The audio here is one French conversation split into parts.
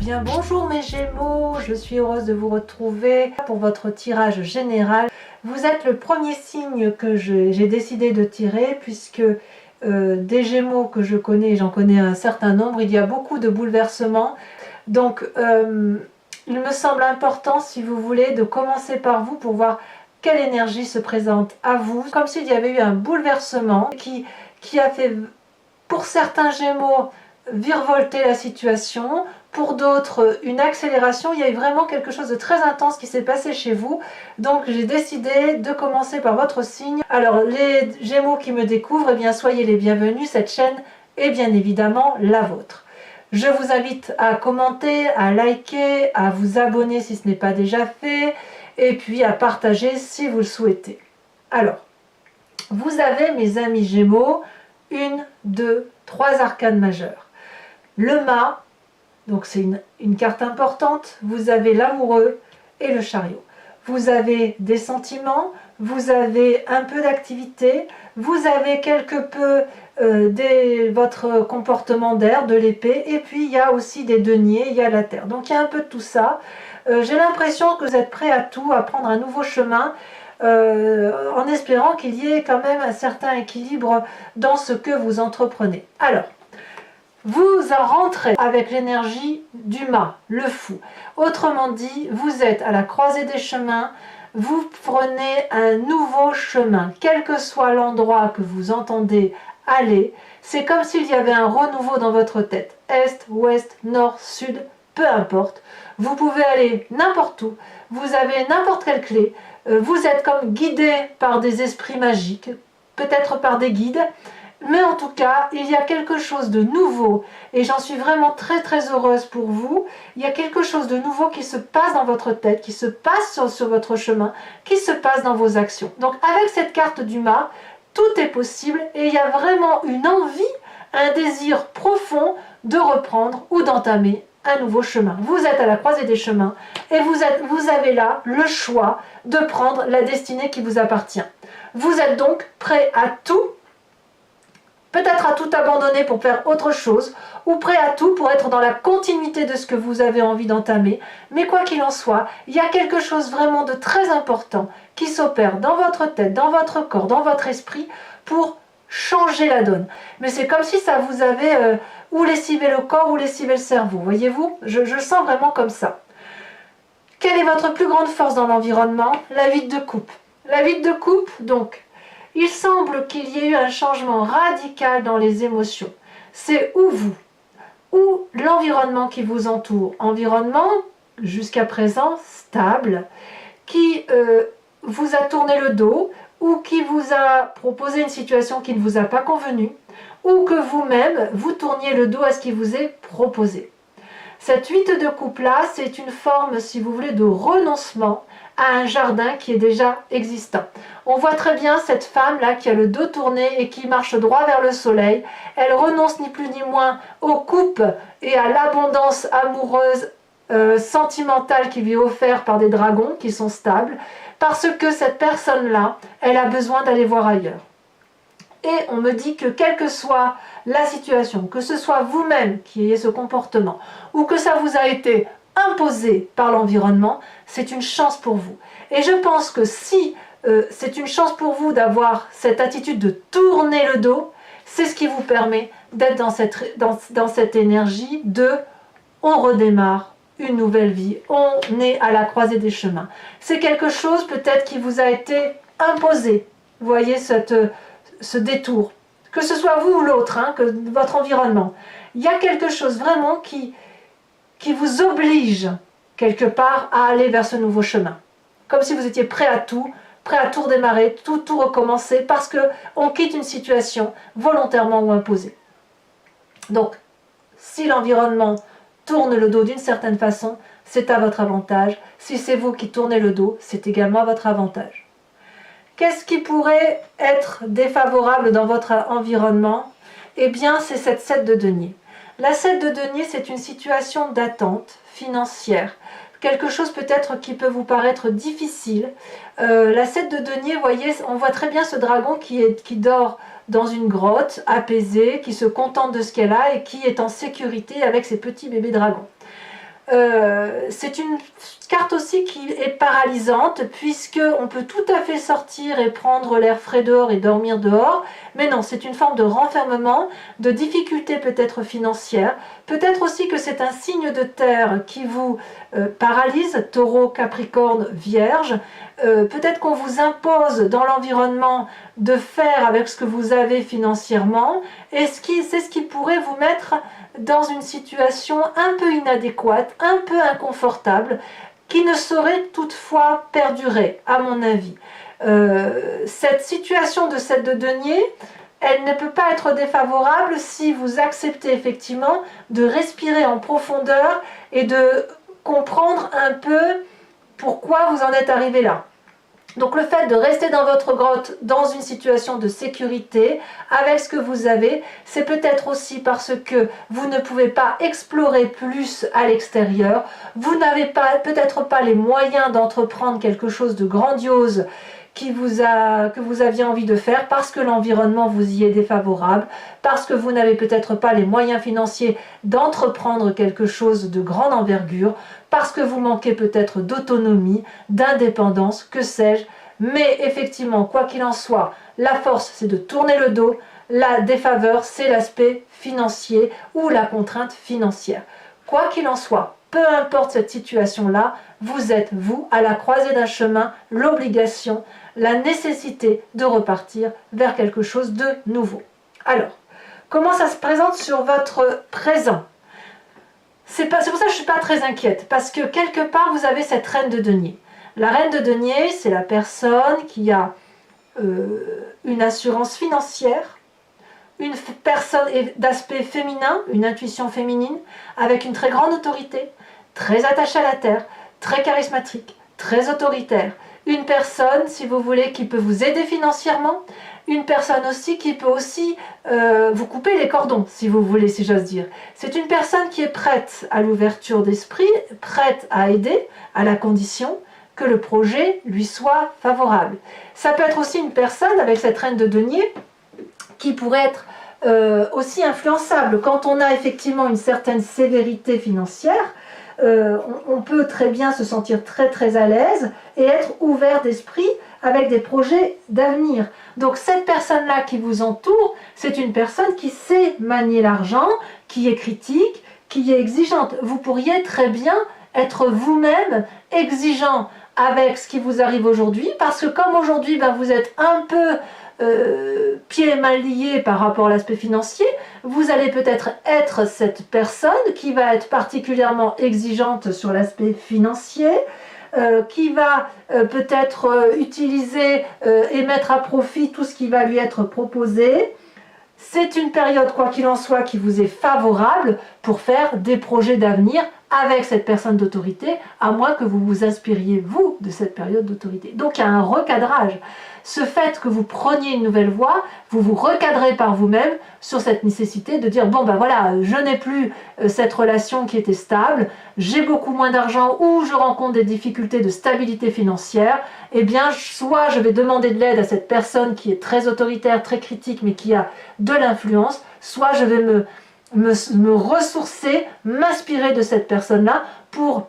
bien bonjour mes Gémeaux, je suis heureuse de vous retrouver pour votre tirage général. Vous êtes le premier signe que j'ai décidé de tirer puisque des Gémeaux que je connais, j'en connais un certain nombre, il y a beaucoup de bouleversements. Donc il me semble important, si vous voulez, de commencer par vous pour voir quelle énergie se présente à vous. Comme s'il y avait eu un bouleversement qui a fait, pour certains Gémeaux, virevolter la situation, pour d'autres une accélération. Il y a eu vraiment quelque chose de très intense qui s'est passé chez vous, donc j'ai décidé de commencer par votre signe. Alors les Gémeaux qui me découvrent, eh bien soyez les bienvenus, cette chaîne est bien évidemment la vôtre. Je vous invite à commenter, à liker, à vous abonner si ce n'est pas déjà fait, et puis à partager si vous le souhaitez. Alors, vous avez mes amis Gémeaux, 1, 2, 3 arcanes majeures. Le mât, donc c'est une carte importante, vous avez l'amoureux et le chariot. Vous avez des sentiments, vous avez un peu d'activité, vous avez quelque peu votre comportement d'air, de l'épée, et puis il y a aussi des deniers, il y a la terre. Donc il y a un peu de tout ça. J'ai l'impression que vous êtes prêts à tout, à prendre un nouveau chemin, en espérant qu'il y ait quand même un certain équilibre dans ce que vous entreprenez. Alors, vous en rentrez avec l'énergie du mât, le fou. Autrement dit, vous êtes à la croisée des chemins, vous prenez un nouveau chemin, quel que soit l'endroit que vous entendez aller. C'est comme s'il y avait un renouveau dans votre tête, est, ouest, nord, sud, peu importe. Vous pouvez aller n'importe où, vous avez n'importe quelle clé, vous êtes comme guidé par des esprits magiques, peut-être par des guides, mais en tout cas, il y a quelque chose de nouveau et j'en suis vraiment très heureuse pour vous. Il y a quelque chose de nouveau qui se passe dans votre tête, qui se passe sur votre chemin, qui se passe dans vos actions. Donc avec cette carte du mât, tout est possible et il y a vraiment une envie, un désir profond de reprendre ou d'entamer un nouveau chemin. Vous êtes à la croisée des chemins et vous avez là le choix de prendre la destinée qui vous appartient. Vous êtes donc prêt à tout, peut-être à tout abandonner pour faire autre chose, ou prêt à tout pour être dans la continuité de ce que vous avez envie d'entamer. Mais quoi qu'il en soit, il y a quelque chose vraiment de très important qui s'opère dans votre tête, dans votre corps, dans votre esprit, pour changer la donne. Mais c'est comme si ça vous avait ou lessivé le corps ou lessivé le cerveau, voyez-vous, je sens vraiment comme ça. Quelle est votre plus grande force dans l'environnement? La vide de coupe. La vide de coupe, donc, il semble qu'il y ait eu un changement radical dans les émotions. C'est ou vous, ou l'environnement qui vous entoure. Environnement, jusqu'à présent, stable, qui vous a tourné le dos, ou qui vous a proposé une situation qui ne vous a pas convenu, ou que vous-même, vous tourniez le dos à ce qui vous est proposé. Cette 8 de coupe-là, c'est une forme, si vous voulez, de renoncement à un jardin qui est déjà existant. On voit très bien cette femme-là qui a le dos tourné et qui marche droit vers le soleil. Elle renonce ni plus ni moins aux coupes et à l'abondance amoureuse, sentimentale qui lui est offerte par des dragons qui sont stables, parce que cette personne-là, elle a besoin d'aller voir ailleurs. Et on me dit que quelle que soit la situation, que ce soit vous-même qui ayez ce comportement, ou que ça vous a été imposé par l'environnement, c'est une chance pour vous. Et je pense que si c'est une chance pour vous d'avoir cette attitude de tourner le dos, c'est ce qui vous permet d'être dans cette énergie de on redémarre une nouvelle vie, on est à la croisée des chemins. C'est quelque chose peut-être qui vous a été imposé, vous voyez ce détour, que ce soit vous ou l'autre, hein, que votre environnement. Il y a quelque chose vraiment qui vous oblige quelque part à aller vers ce nouveau chemin. Comme si vous étiez prêt à tout redémarrer, tout recommencer, parce qu'on quitte une situation volontairement ou imposée. Donc, si l'environnement tourne le dos d'une certaine façon, c'est à votre avantage. Si c'est vous qui tournez le dos, c'est également à votre avantage. Qu'est-ce qui pourrait être défavorable dans votre environnement? Eh bien, c'est cette 7 de denier. La 7 de denier, c'est une situation d'attente financière. Quelque chose peut-être qui peut vous paraître difficile. La 7 de denier, vous voyez, on voit très bien ce dragon qui dort dans une grotte, apaisé, qui se contente de ce qu'elle a et qui est en sécurité avec ses petits bébés dragons. C'est une carte aussi qui est paralysante, puisque on peut tout à fait sortir et prendre l'air frais dehors et dormir dehors, mais non, c'est une forme de renfermement, de difficulté peut-être financière, peut-être aussi que c'est un signe de terre qui vous paralyse, taureau, capricorne, vierge, peut-être qu'on vous impose dans l'environnement de faire avec ce que vous avez financièrement, et c'est ce qui pourrait vous mettre dans une situation un peu inadéquate, un peu inconfortable, qui ne saurait toutefois perdurer, à mon avis. Cette situation de 7 de denier, elle ne peut pas être défavorable si vous acceptez effectivement de respirer en profondeur et de comprendre un peu pourquoi vous en êtes arrivé là. Donc le fait de rester dans votre grotte, dans une situation de sécurité, avec ce que vous avez, c'est peut-être aussi parce que vous ne pouvez pas explorer plus à l'extérieur, vous n'avez peut-être pas les moyens d'entreprendre quelque chose de grandiose que vous aviez envie de faire, parce que l'environnement vous y est défavorable, parce que vous n'avez peut-être pas les moyens financiers d'entreprendre quelque chose de grande envergure, parce que vous manquez peut-être d'autonomie, d'indépendance, que sais-je. Mais effectivement, quoi qu'il en soit, la force, c'est de tourner le dos. La défaveur, c'est l'aspect financier ou la contrainte financière. Quoi qu'il en soit, peu importe cette situation-là, vous êtes, vous, à la croisée d'un chemin, l'obligation, la nécessité de repartir vers quelque chose de nouveau. Alors, comment ça se présente sur votre présent ? C'est pour ça que je ne suis pas très inquiète, parce que quelque part, vous avez cette reine de denier. La reine de denier, c'est la personne qui a une assurance financière, une personne d'aspect féminin, une intuition féminine, avec une très grande autorité, très attachée à la terre, très charismatique, très autoritaire. Une personne, si vous voulez, qui peut vous aider financièrement, une personne aussi qui peut aussi vous couper les cordons, si vous voulez, si j'ose dire. C'est une personne qui est prête à l'ouverture d'esprit, prête à aider, à la condition que le projet lui soit favorable. Ça peut être aussi une personne, avec cette reine de denier, qui pourrait être aussi influençable. Quand on a effectivement une certaine sévérité financière, on peut très bien se sentir très très à l'aise et être ouvert d'esprit avec des projets d'avenir. Donc cette personne-là qui vous entoure, c'est une personne qui sait manier l'argent, qui est critique, qui est exigeante. Vous pourriez très bien être vous-même exigeant avec ce qui vous arrive aujourd'hui, parce que comme aujourd'hui vous êtes un peu pieds mal liés par rapport à l'aspect financier, vous allez peut-être être cette personne qui va être particulièrement exigeante sur l'aspect financier, qui va peut-être utiliser et mettre à profit tout ce qui va lui être proposé. C'est une période, quoi qu'il en soit, qui vous est favorable pour faire des projets d'avenir avec cette personne d'autorité, à moins que vous vous inspiriez, vous, de cette période d'autorité. Donc il y a un recadrage. Ce fait que vous preniez une nouvelle voie, vous vous recadrez par vous-même sur cette nécessité de dire, bon ben voilà, je n'ai plus cette relation qui était stable, j'ai beaucoup moins d'argent ou je rencontre des difficultés de stabilité financière, eh bien soit je vais demander de l'aide à cette personne qui est très autoritaire, très critique, mais qui a de l'influence, soit je vais me ressourcer, m'inspirer de cette personne-là pour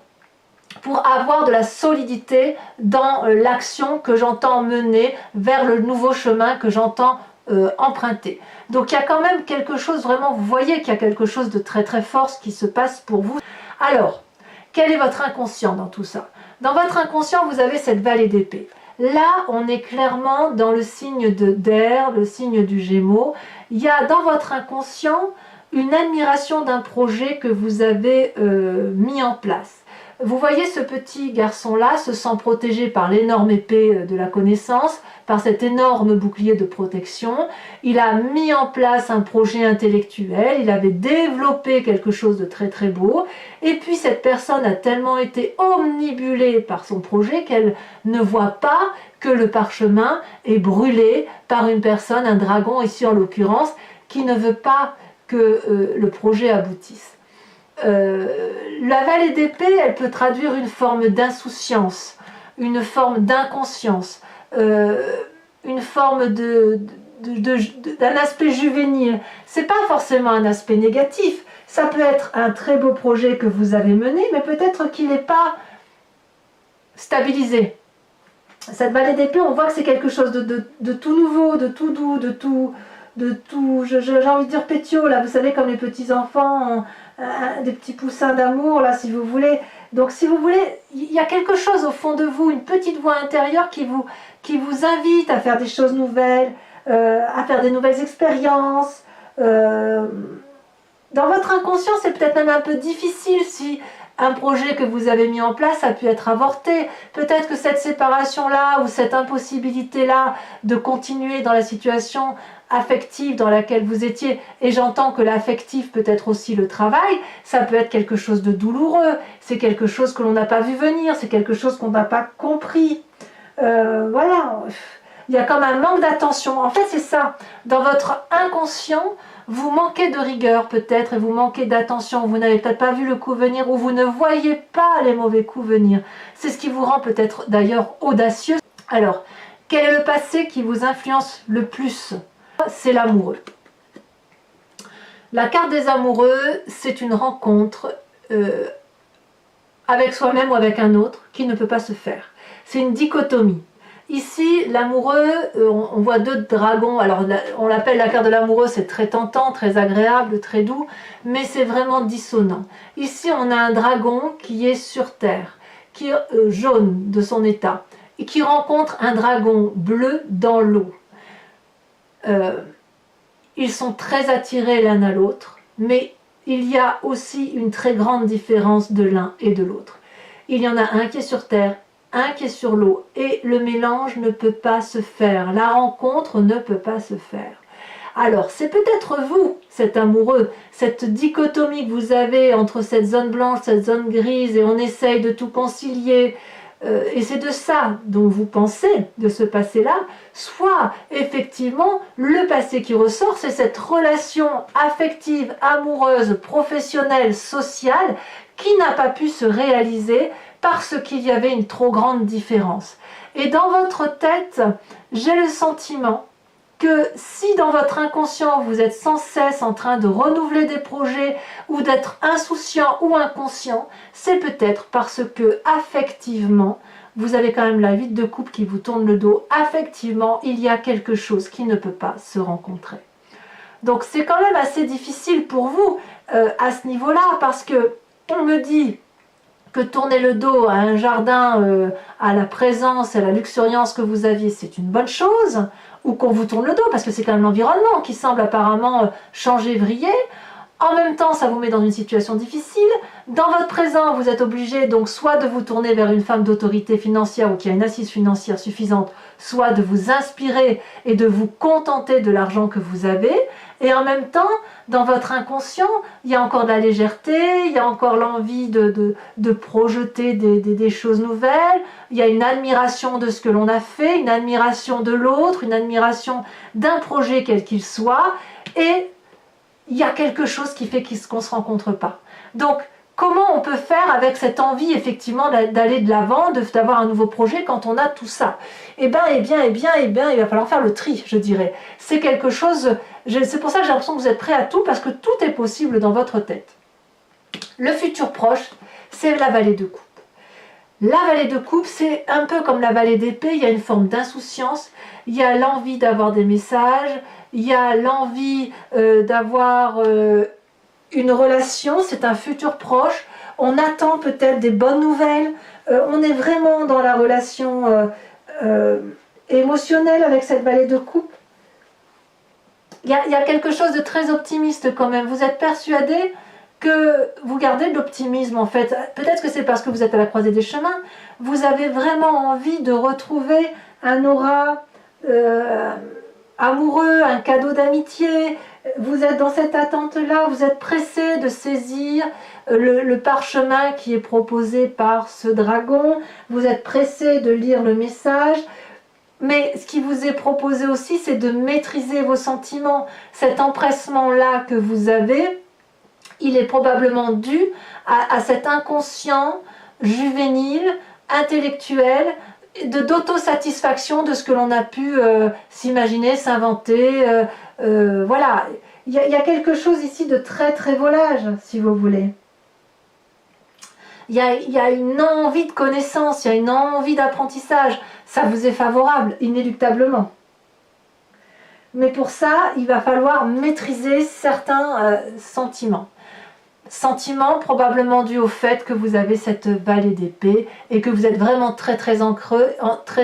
avoir de la solidité dans l'action que j'entends mener vers le nouveau chemin que j'entends emprunter. Donc il y a quand même quelque chose, vraiment, vous voyez qu'il y a quelque chose de très très fort qui se passe pour vous. Alors, quel est votre inconscient dans tout ça ? Dans votre inconscient, vous avez cette vallée d'épée. Là, on est clairement dans le signe d'air, le signe du Gémeaux. Il y a dans votre inconscient une admiration d'un projet que vous avez mis en place. Vous voyez ce petit garçon-là se sent protégé par l'énorme épée de la connaissance, par cet énorme bouclier de protection. Il a mis en place un projet intellectuel, il avait développé quelque chose de très très beau, et puis cette personne a tellement été omnibulée par son projet qu'elle ne voit pas que le parchemin est brûlé par une personne, un dragon ici en l'occurrence, qui ne veut pas que le projet aboutisse. La vallée d'épée, elle peut traduire une forme d'insouciance, une forme d'inconscience, une forme d'un aspect juvénile. C'est pas forcément un aspect négatif, Ça peut être un très beau projet que vous avez mené, mais peut-être qu'il n'est pas stabilisé. Cette vallée d'épée, on voit que c'est quelque chose de tout nouveau, de tout doux, de tout, j'ai envie de dire pétio, là, vous savez, comme les petits-enfants, des petits poussins d'amour, là, si vous voulez. Donc, si vous voulez, il y a quelque chose au fond de vous, une petite voix intérieure qui vous invite à faire des choses nouvelles, à faire des nouvelles expériences. Dans votre inconscient, c'est peut-être même un peu difficile si un projet que vous avez mis en place a pu être avorté. Peut-être que cette séparation-là ou cette impossibilité-là de continuer dans la situation affective dans laquelle vous étiez, et j'entends que l'affectif peut être aussi le travail, ça peut être quelque chose de douloureux, c'est quelque chose que l'on n'a pas vu venir, c'est quelque chose qu'on n'a pas compris. Voilà, il y a comme un manque d'attention. En fait, c'est ça. Dans votre inconscient, vous manquez de rigueur peut-être et vous manquez d'attention. Vous n'avez peut-être pas vu le coup venir ou vous ne voyez pas les mauvais coups venir. C'est ce qui vous rend peut-être d'ailleurs audacieux. Alors, quel est le passé qui vous influence le plus? C'est l'amoureux. La carte des amoureux, c'est une rencontre avec soi-même ou avec un autre qui ne peut pas se faire. C'est une dichotomie. Ici, l'amoureux, on voit deux dragons. Alors, on l'appelle la carte de l'amoureux, c'est très tentant, très agréable, très doux, mais c'est vraiment dissonant. Ici, on a un dragon qui est sur terre, qui est jaune de son état, et qui rencontre un dragon bleu dans l'eau. Ils sont très attirés l'un à l'autre, mais il y a aussi une très grande différence de l'un et de l'autre. Il y en a un qui est sur terre, un qui est sur l'eau, et le mélange ne peut pas se faire, la rencontre ne peut pas se faire. Alors, c'est peut-être vous, cet amoureux, cette dichotomie que vous avez entre cette zone blanche, cette zone grise, et on essaye de tout concilier, et c'est de ça dont vous pensez, de ce passé-là, soit effectivement le passé qui ressort, c'est cette relation affective, amoureuse, professionnelle, sociale, qui n'a pas pu se réaliser parce qu'il y avait une trop grande différence. Et dans votre tête, j'ai le sentiment que si dans votre inconscient vous êtes sans cesse en train de renouveler des projets ou d'être insouciant ou inconscient, c'est peut-être parce que affectivement, vous avez quand même la 8 de coupe qui vous tourne le dos. Affectivement, il y a quelque chose qui ne peut pas se rencontrer. Donc c'est quand même assez difficile pour vous à ce niveau-là, parce que on me dit que tourner le dos à un jardin, à la présence, à la luxuriance que vous aviez, c'est une bonne chose, ou qu'on vous tourne le dos, parce que c'est quand même l'environnement qui semble apparemment changer, vriller. En même temps, ça vous met dans une situation difficile. Dans votre présent, vous êtes obligé donc soit de vous tourner vers une femme d'autorité financière ou qui a une assise financière suffisante, soit de vous inspirer et de vous contenter de l'argent que vous avez. Et en même temps, dans votre inconscient, il y a encore de la légèreté, il y a encore l'envie de projeter des choses nouvelles, il y a une admiration de ce que l'on a fait, une admiration de l'autre, une admiration d'un projet quel qu'il soit, et il y a quelque chose qui fait qu'on ne se rencontre pas. Donc, comment on peut faire avec cette envie, effectivement, d'aller de l'avant, d'avoir un nouveau projet quand on a tout ça? Eh bien, il va falloir faire le tri, je dirais. C'est quelque chose, c'est pour ça que j'ai l'impression que vous êtes prêts à tout, parce que tout est possible dans votre tête. Le futur proche, c'est la vallée de coupe. La vallée de coupe, c'est un peu comme la vallée d'épée, il y a une forme d'insouciance, il y a l'envie d'avoir des messages, il y a l'envie d'avoir une relation, c'est un futur proche, on attend peut-être des bonnes nouvelles, on est vraiment dans la relation émotionnelle avec cette vallée de coupe. Il y a quelque chose de très optimiste quand même, vous êtes persuadé que vous gardez de l'optimisme en fait. Peut-être que c'est parce que vous êtes à la croisée des chemins, vous avez vraiment envie de retrouver un aura amoureux, un cadeau d'amitié, vous êtes dans cette attente-là, vous êtes pressé de saisir le parchemin qui est proposé par ce dragon, vous êtes pressé de lire le message, mais ce qui vous est proposé aussi, c'est de maîtriser vos sentiments. Cet empressement-là que vous avez, il est probablement dû à cet inconscient juvénile, intellectuel, d'autosatisfaction de ce que l'on a pu s'imaginer, s'inventer. Voilà, Il y a quelque chose ici de très très volage, si vous voulez. Il y a une envie de connaissance, il y a une envie d'apprentissage. Ça vous est favorable, inéluctablement. Mais pour ça, il va falloir maîtriser certains sentiments. Sentiments probablement dus au fait que vous avez cette vallée d'épée et que vous êtes vraiment très très ancré,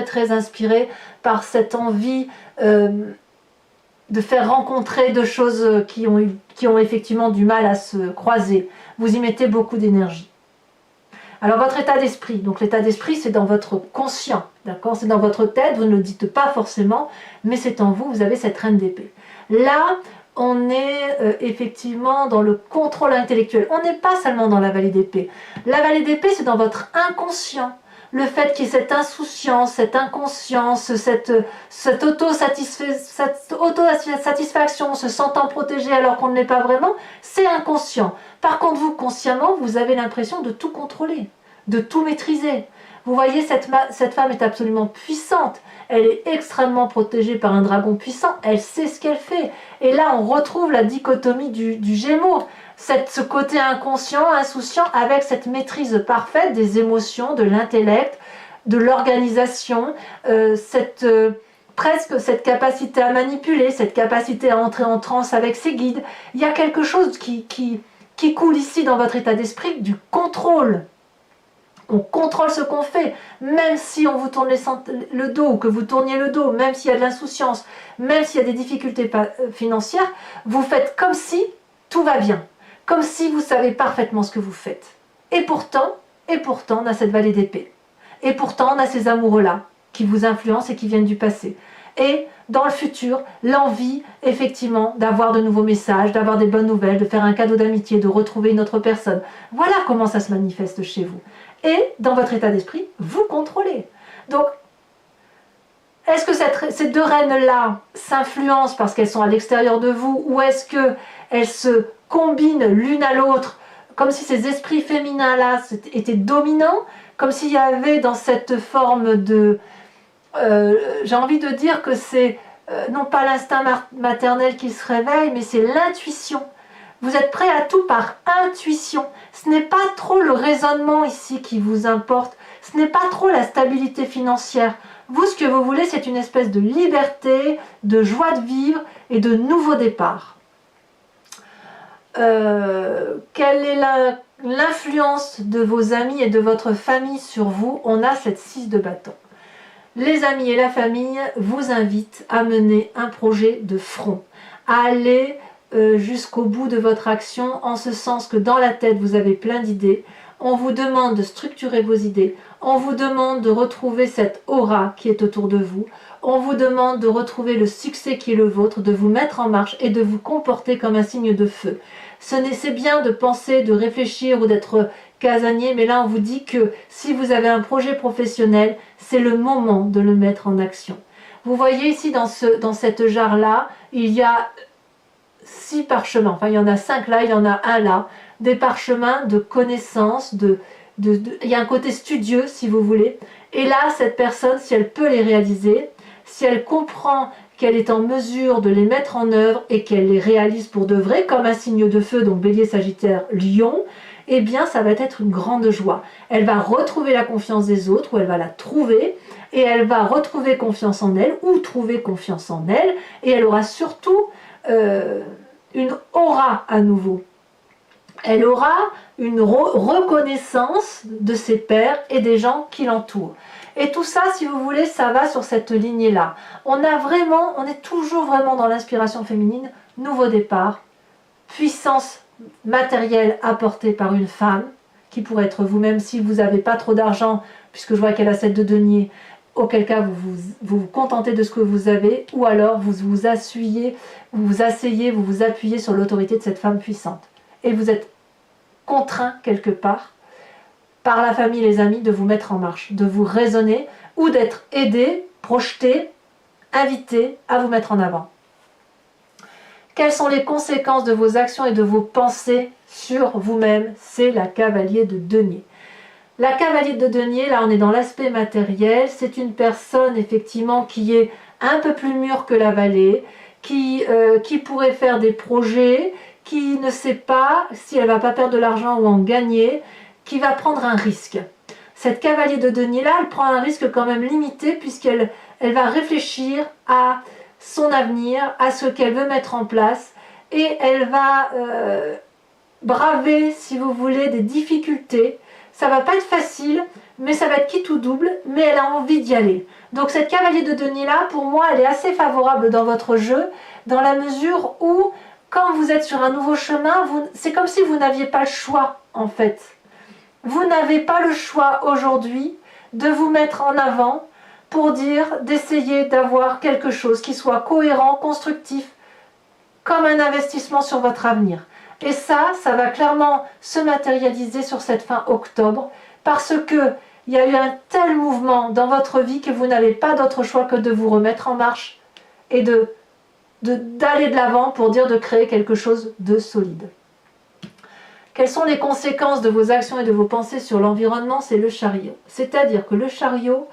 très inspiré par cette envie de faire rencontrer deux choses qui ont effectivement du mal à se croiser. Vous y mettez beaucoup d'énergie. Alors votre état d'esprit, donc l'état d'esprit c'est dans votre conscient, d'accord? C'est dans votre tête, vous ne le dites pas forcément, mais c'est en vous, vous avez cette reine d'épée. Là, on est effectivement dans le contrôle intellectuel. On n'est pas seulement dans la vallée d'épée. La vallée d'épée c'est dans votre inconscient. Le fait qu'il y ait cette insouciance, cette inconscience, cette auto-satisfaction, se sentant protégé alors qu'on ne l'est pas vraiment, c'est inconscient. Par contre, vous, consciemment, vous avez l'impression de tout contrôler, de tout maîtriser. Vous voyez, cette femme est absolument puissante. Elle est extrêmement protégée par un dragon puissant. Elle sait ce qu'elle fait. Et là, on retrouve la dichotomie du Gémeaux. Ce côté inconscient, insouciant, avec cette maîtrise parfaite des émotions, de l'intellect, de l'organisation, presque cette capacité à manipuler, cette capacité à entrer en transe avec ses guides. Il y a quelque chose qui coule ici dans votre état d'esprit, du contrôle. On contrôle ce qu'on fait, même si on vous tourne le dos, ou que vous tourniez le dos, même s'il y a de l'insouciance, même s'il y a des difficultés financières, vous faites comme si tout va bien, comme si vous savez parfaitement ce que vous faites. Et pourtant, on a cette vallée d'épée. Et pourtant, on a ces amoureux-là qui vous influencent et qui viennent du passé. Et dans le futur, l'envie, effectivement, d'avoir de nouveaux messages, d'avoir des bonnes nouvelles, de faire un cadeau d'amitié, de retrouver une autre personne. Voilà comment ça se manifeste chez vous. Et dans votre état d'esprit, vous contrôlez. Donc, est-ce que ces deux reines-là s'influencent parce qu'elles sont à l'extérieur de vous, ou est-ce qu'elles se combinent l'une à l'autre, comme si ces esprits féminins-là étaient dominants, comme s'il y avait dans cette forme de... j'ai envie de dire que c'est non pas l'instinct maternel qui se réveille, mais c'est l'intuition. Vous êtes prêt à tout par intuition. Ce n'est pas trop le raisonnement ici qui vous importe. Ce n'est pas trop la stabilité financière. Vous, ce que vous voulez, c'est une espèce de liberté, de joie de vivre et de nouveau départ. Quelle est l'influence de vos amis et de votre famille sur vous? On a cette 6 de bâton. Les amis et la famille vous invitent à mener un projet de front, à aller jusqu'au bout de votre action, en ce sens que dans la tête vous avez plein d'idées. On vous demande de structurer vos idées, on vous demande de retrouver cette aura qui est autour de vous, on vous demande de retrouver le succès qui est le vôtre, de vous mettre en marche et de vous comporter comme un signe de feu. C'est bien de penser, de réfléchir ou d'être casanier, mais là on vous dit que si vous avez un projet professionnel, c'est le moment de le mettre en action. Vous voyez ici dans cette jarre-là, il y a 6 parchemins, enfin il y en a 5 là, il y en a un là, des parchemins de connaissances, il y a un côté studieux si vous voulez, et là cette personne, si elle peut les réaliser, si elle comprend qu'elle est en mesure de les mettre en œuvre et qu'elle les réalise pour de vrai, comme un signe de feu, donc Bélier, Sagittaire, Lion, eh bien ça va être une grande joie. Elle va retrouver la confiance des autres, ou elle va la trouver, et elle va retrouver confiance en elle, ou trouver confiance en elle, et elle aura surtout une aura à nouveau. Elle aura une reconnaissance de ses pairs et des gens qui l'entourent. Et tout ça, si vous voulez, ça va sur cette lignée-là. On est toujours vraiment dans l'inspiration féminine, nouveau départ, puissance matérielle apportée par une femme, qui pourrait être vous-même si vous n'avez pas trop d'argent, puisque je vois qu'elle a 7 de denier, auquel cas vous contentez de ce que vous avez, ou alors vous vous asseyez, vous vous appuyez sur l'autorité de cette femme puissante. Et vous êtes contraint quelque part, par la famille et les amis, de vous mettre en marche, de vous raisonner, ou d'être aidé, projeté, invité à vous mettre en avant. Quelles sont les conséquences de vos actions et de vos pensées sur vous-même? C'est la cavalier de denier. La cavalier de denier, là on est dans l'aspect matériel, c'est une personne effectivement qui est un peu plus mûre que la vallée, qui pourrait faire des projets, qui ne sait pas si elle va pas perdre de l'argent ou en gagner, qui va prendre un risque. Cette cavalier de denier-là, elle prend un risque quand même limité puisqu'elle va réfléchir à son avenir, à ce qu'elle veut mettre en place et elle va braver, si vous voulez, des difficultés. Ça va pas être facile, mais ça va être quitte ou double, mais elle a envie d'y aller. Donc cette cavalier de denier-là, pour moi, elle est assez favorable dans votre jeu, dans la mesure où, quand vous êtes sur un nouveau chemin, c'est comme si vous n'aviez pas le choix, en fait. Vous n'avez pas le choix aujourd'hui de vous mettre en avant pour dire, d'essayer d'avoir quelque chose qui soit cohérent, constructif, comme un investissement sur votre avenir. Et ça va clairement se matérialiser sur cette fin octobre, parce que il y a eu un tel mouvement dans votre vie que vous n'avez pas d'autre choix que de vous remettre en marche et d'aller de l'avant pour dire de créer quelque chose de solide. Quelles sont les conséquences de vos actions et de vos pensées sur l'environnement? C'est le chariot. C'est-à-dire que le chariot,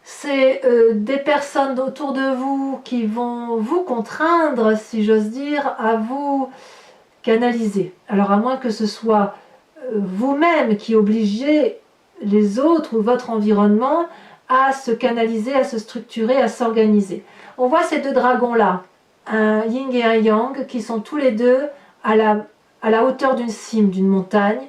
c'est des personnes autour de vous qui vont vous contraindre, si j'ose dire, à vous canaliser. Alors à moins que ce soit vous-même qui obligez les autres ou votre environnement à se canaliser, à se structurer, à s'organiser. On voit ces deux dragons-là, un yin et un yang, qui sont tous les deux à la hauteur d'une cime, d'une montagne,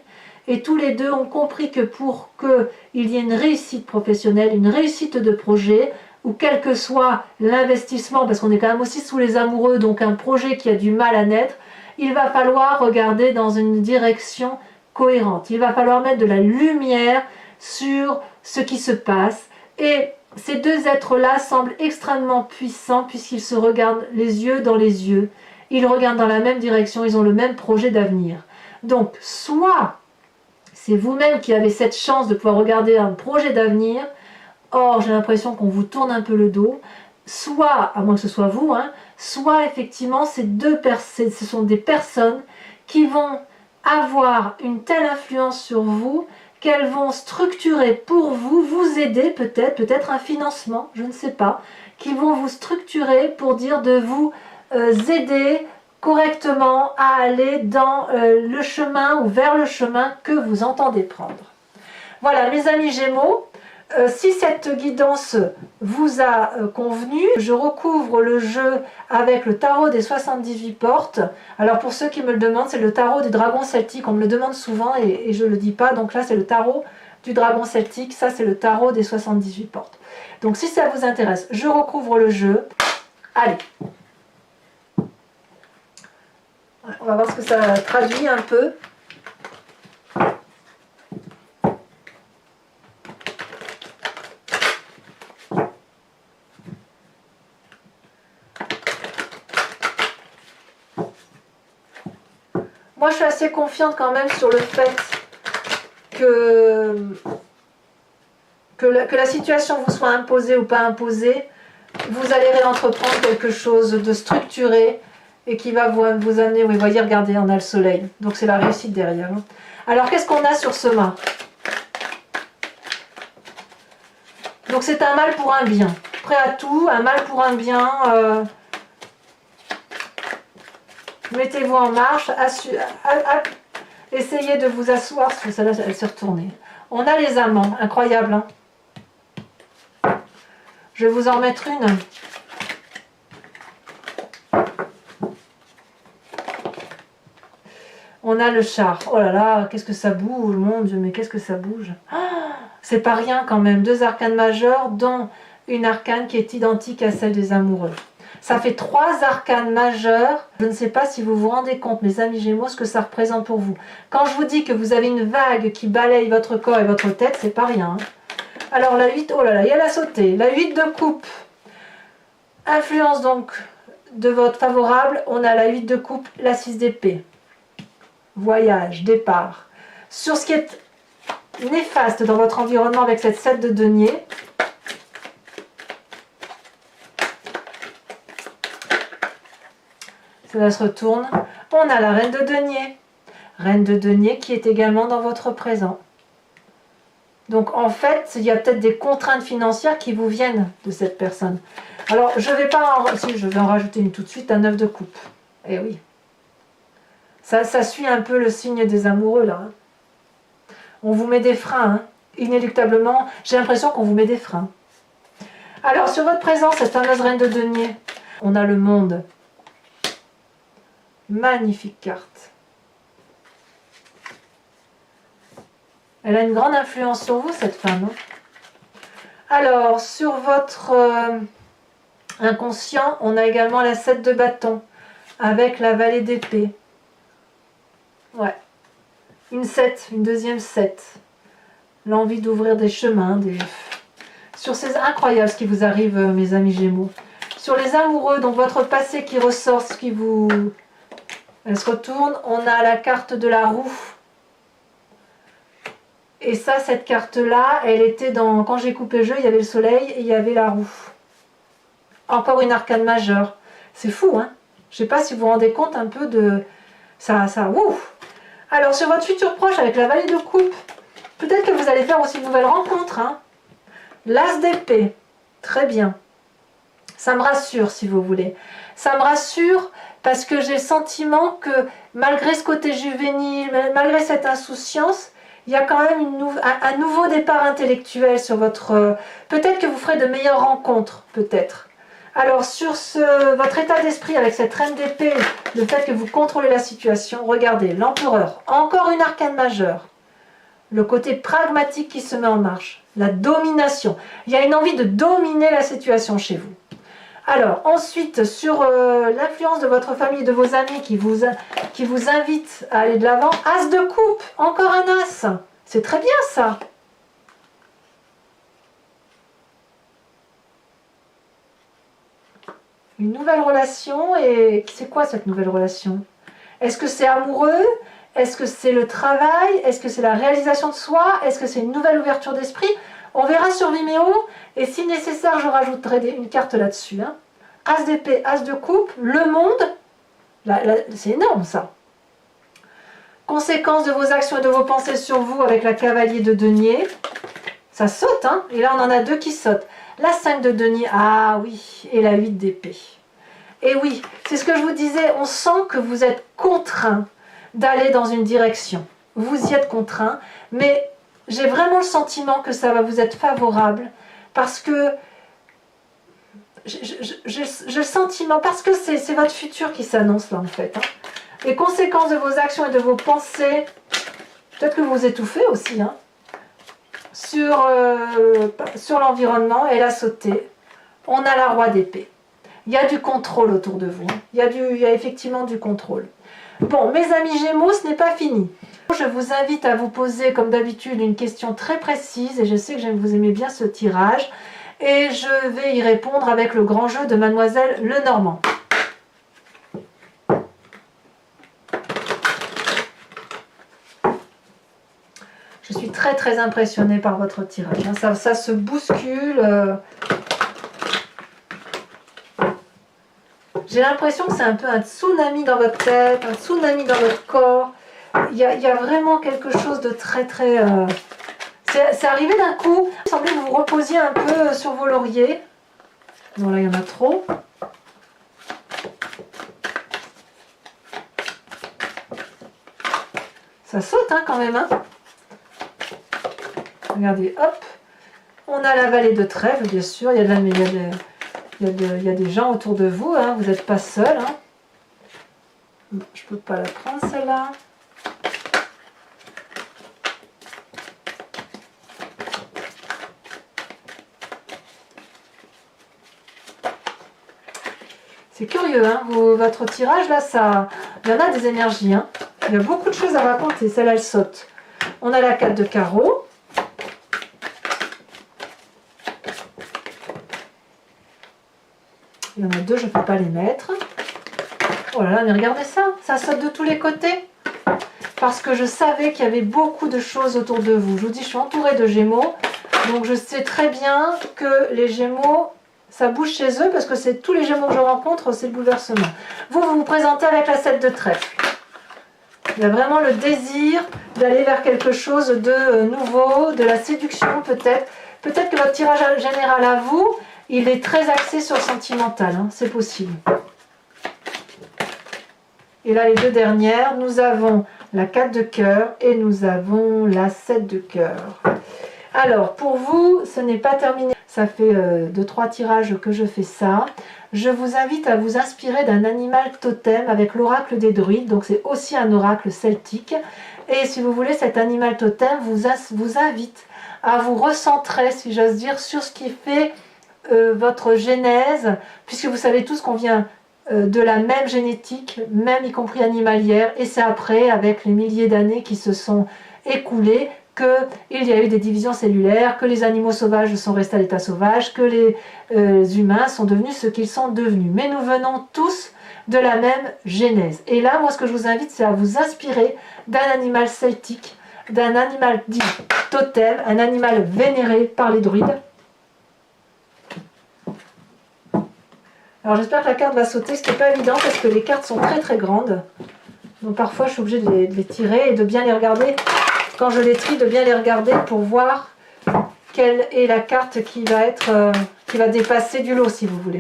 et tous les deux ont compris que pour qu'il y ait une réussite professionnelle, une réussite de projet, ou quel que soit l'investissement, parce qu'on est quand même aussi sous les amoureux, donc un projet qui a du mal à naître, il va falloir regarder dans une direction cohérente. Il va falloir mettre de la lumière sur ce qui se passe. Et ces deux êtres-là semblent extrêmement puissants puisqu'ils se regardent les yeux dans les yeux. Ils regardent dans la même direction, ils ont le même projet d'avenir. Donc, soit c'est vous-même qui avez cette chance de pouvoir regarder un projet d'avenir, or j'ai l'impression qu'on vous tourne un peu le dos, soit, à moins que ce soit vous, soit effectivement ce sont des personnes qui vont avoir une telle influence sur vous qu'elles vont structurer pour vous, vous aider peut-être un financement, je ne sais pas, qui vont vous structurer pour dire de vous aider correctement à aller dans le chemin ou vers le chemin que vous entendez prendre. Voilà, mes amis Gémeaux, si cette guidance vous a convenu, je recouvre le jeu avec le tarot des 78 portes. Alors pour ceux qui me le demandent, c'est le tarot du dragon celtique, on me le demande souvent et je ne le dis pas, donc là c'est le tarot du dragon celtique, ça c'est le tarot des 78 portes. Donc si ça vous intéresse, je recouvre le jeu. Allez, on va voir ce que ça traduit un peu. Moi, je suis assez confiante quand même sur le fait que la situation vous soit imposée ou pas imposée, vous allez réentreprendre quelque chose de structuré et qui va vous amener, oui, voyez, regardez, on a le soleil, donc c'est la réussite derrière. Alors, qu'est-ce qu'on a sur ce mât? Donc, c'est un mal pour un bien. Prêt à tout, un mal pour un bien. Mettez-vous en marche, essayez de vous asseoir, parce que celle-là, elle s'est retournée. On a les amants, incroyable. Hein, je vais vous en mettre une. On a le char. Oh là là, qu'est-ce que ça bouge, mon Dieu, mais qu'est-ce que ça bouge. C'est pas rien quand même. 2 arcanes majeures, dont une arcane qui est identique à celle des amoureux. Ça fait 3 arcanes majeures. Je ne sais pas si vous vous rendez compte, mes amis Gémeaux, ce que ça représente pour vous. Quand je vous dis que vous avez une vague qui balaye votre corps et votre tête, c'est pas rien. Alors la 8, oh là là, il y a la sautée. La 8 de coupe. Influence donc de votre favorable. On a la 8 de coupe, la 6 d'épée. Voyage, départ. Sur ce qui est néfaste dans votre environnement avec cette 7 de denier, cela se retourne. On a la reine de denier. Reine de denier qui est également dans votre présent. Donc en fait, il y a peut-être des contraintes financières qui vous viennent de cette personne. Alors je vais pas si je vais en rajouter une tout de suite, un 9 de coupe. Eh oui. Ça suit un peu le signe des amoureux là. Hein. On vous met des freins, hein. Inéluctablement, j'ai l'impression qu'on vous met des freins. Alors sur votre présence, cette fameuse reine de denier, on a le monde. Magnifique carte. Elle a une grande influence sur vous, cette femme. Hein. Alors, sur votre inconscient, on a également la 7 de bâton, avec la vallée d'épée. Ouais. Une 7, une deuxième 7. L'envie d'ouvrir des chemins. Sur ces incroyables ce qui vous arrive, mes amis Gémeaux. Sur les amoureux, donc votre passé qui ressort, ce qui vous... Elle se retourne, on a la carte de la roue. Et ça, cette carte-là, elle était dans... Quand j'ai coupé le jeu, il y avait le soleil et il y avait la roue. Encore une arcane majeure. C'est fou, hein? Je ne sais pas si vous vous rendez compte un peu de... Ouf. Alors, sur votre futur proche, avec la vallée de coupe, peut-être que vous allez faire aussi une nouvelle rencontre. Hein? L'as d'épée. Très bien. Ça me rassure, si vous voulez. Ça me rassure parce que j'ai le sentiment que, malgré ce côté juvénile, malgré cette insouciance, il y a quand même un nouveau départ intellectuel sur votre... peut-être que vous ferez de meilleures rencontres, peut-être. Alors, sur votre état d'esprit avec cette reine d'épée, le fait que vous contrôlez la situation, regardez, l'empereur, encore une arcane majeure. Le côté pragmatique qui se met en marche, la domination. Il y a une envie de dominer la situation chez vous. Alors, ensuite, sur l'influence de votre famille, de vos amis qui vous invitent à aller de l'avant, as de coupe, encore un as. C'est très bien ça. Une nouvelle relation, et c'est quoi cette nouvelle relation? Est-ce que c'est amoureux? Est-ce que c'est le travail? Est-ce que c'est la réalisation de soi? Est-ce que c'est une nouvelle ouverture d'esprit? On verra sur Vimeo, et si nécessaire, je rajouterai une carte là-dessus. Hein. As d'épée, as de coupe, le monde, c'est énorme ça. Conséquence de vos actions et de vos pensées sur vous avec la cavalier de denier. Ça saute, hein? Et là on en a deux qui sautent. La 5 de denier, ah oui, et la 8 d'épée. Et oui, c'est ce que je vous disais, on sent que vous êtes contraint d'aller dans une direction. Vous y êtes contraint, mais j'ai vraiment le sentiment que ça va vous être favorable, parce que j'ai le sentiment, parce que c'est votre futur qui s'annonce là en fait. Hein. Les conséquences de vos actions et de vos pensées, peut-être que vous vous étouffez aussi, hein. Sur l'environnement, elle a sauté. On a la roi d'épée. Il y a du contrôle autour de vous. Il y a effectivement du contrôle. Bon, mes amis Gémeaux, ce n'est pas fini. Je vous invite à vous poser, comme d'habitude, une question très précise. Et je sais que vous aimez bien ce tirage. Et je vais y répondre avec le grand jeu de Mademoiselle Lenormand. Je suis très très impressionnée par votre tirage. Ça se bouscule. J'ai l'impression que c'est un peu un tsunami dans votre tête, un tsunami dans votre corps. Il y a vraiment quelque chose de très très... C'est arrivé d'un coup. Il semblait que vous vous reposiez un peu sur vos lauriers. Bon là il y en a trop. Ça saute hein, quand même. Hein. Regardez, hop. On a la vallée de trèfle, bien sûr. Il y a des gens autour de vous. Hein. Vous n'êtes pas seul. Hein. Je ne peux pas la prendre celle-là. C'est curieux, hein, votre tirage là, il y en a des énergies. Hein. Il y a beaucoup de choses à raconter. Celle-là, elle saute. On a la 4 de carreau. Il y en a deux, je ne peux pas les mettre. Oh là là, mais regardez ça, ça saute de tous les côtés. Parce que je savais qu'il y avait beaucoup de choses autour de vous. Je vous dis, je suis entourée de Gémeaux. Donc je sais très bien que les Gémeaux, ça bouge chez eux. Parce que c'est tous les Gémeaux que je rencontre, c'est le bouleversement. Vous vous présentez avec la 7 de trèfle. Il y a vraiment le désir d'aller vers quelque chose de nouveau, de la séduction peut-être. Peut-être que votre tirage général à vous, il est très axé sur le sentimental, hein, c'est possible. Et là, les deux dernières, nous avons la 4 de cœur et nous avons la 7 de cœur. Alors, pour vous, ce n'est pas terminé. Ça fait 2-3 tirages que je fais ça. Je vous invite à vous inspirer d'un animal totem avec l'oracle des druides. Donc, c'est aussi un oracle celtique. Et si vous voulez, cet animal totem vous invite à vous recentrer, si j'ose dire, sur ce qui fait votre genèse, puisque vous savez tous qu'on vient de la même génétique, même y compris animalière, et c'est après, avec les milliers d'années qui se sont écoulées, qu'il y a eu des divisions cellulaires, que les animaux sauvages sont restés à l'état sauvage, que les humains sont devenus ce qu'ils sont devenus. Mais nous venons tous de la même genèse. Et là, moi, ce que je vous invite, c'est à vous inspirer d'un animal celtique, d'un animal dit totem, un animal vénéré par les druides. Alors j'espère que la carte va sauter, ce qui n'est pas évident parce que les cartes sont très très grandes. Donc parfois je suis obligée de les tirer et de bien les regarder. Quand je les trie, de bien les regarder pour voir quelle est la carte qui va dépasser du lot, si vous voulez.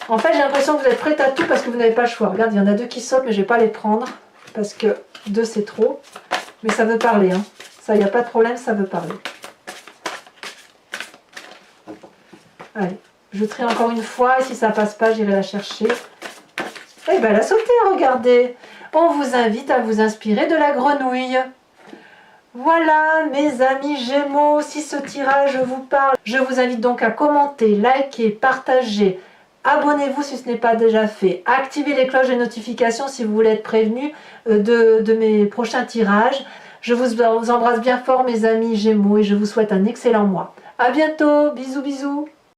En fait, j'ai l'impression que vous êtes prête à tout parce que vous n'avez pas le choix. Regarde, il y en a 2 qui sautent, mais je ne vais pas les prendre parce que 2 c'est trop. Mais ça veut parler, hein. Ça, il n'y a pas de problème, ça veut parler. Allez, je trie encore une fois et si ça passe pas, j'irai la chercher. Eh bien, elle a sauté, regardez. On vous invite à vous inspirer de la grenouille. Voilà, mes amis Gémeaux, si ce tirage vous parle, je vous invite donc à commenter, liker, partager. Abonnez-vous si ce n'est pas déjà fait. Activez les cloches et notifications si vous voulez être prévenu de mes prochains tirages. Je vous embrasse bien fort mes amis Gémeaux et je vous souhaite un excellent mois. À bientôt, bisous bisous.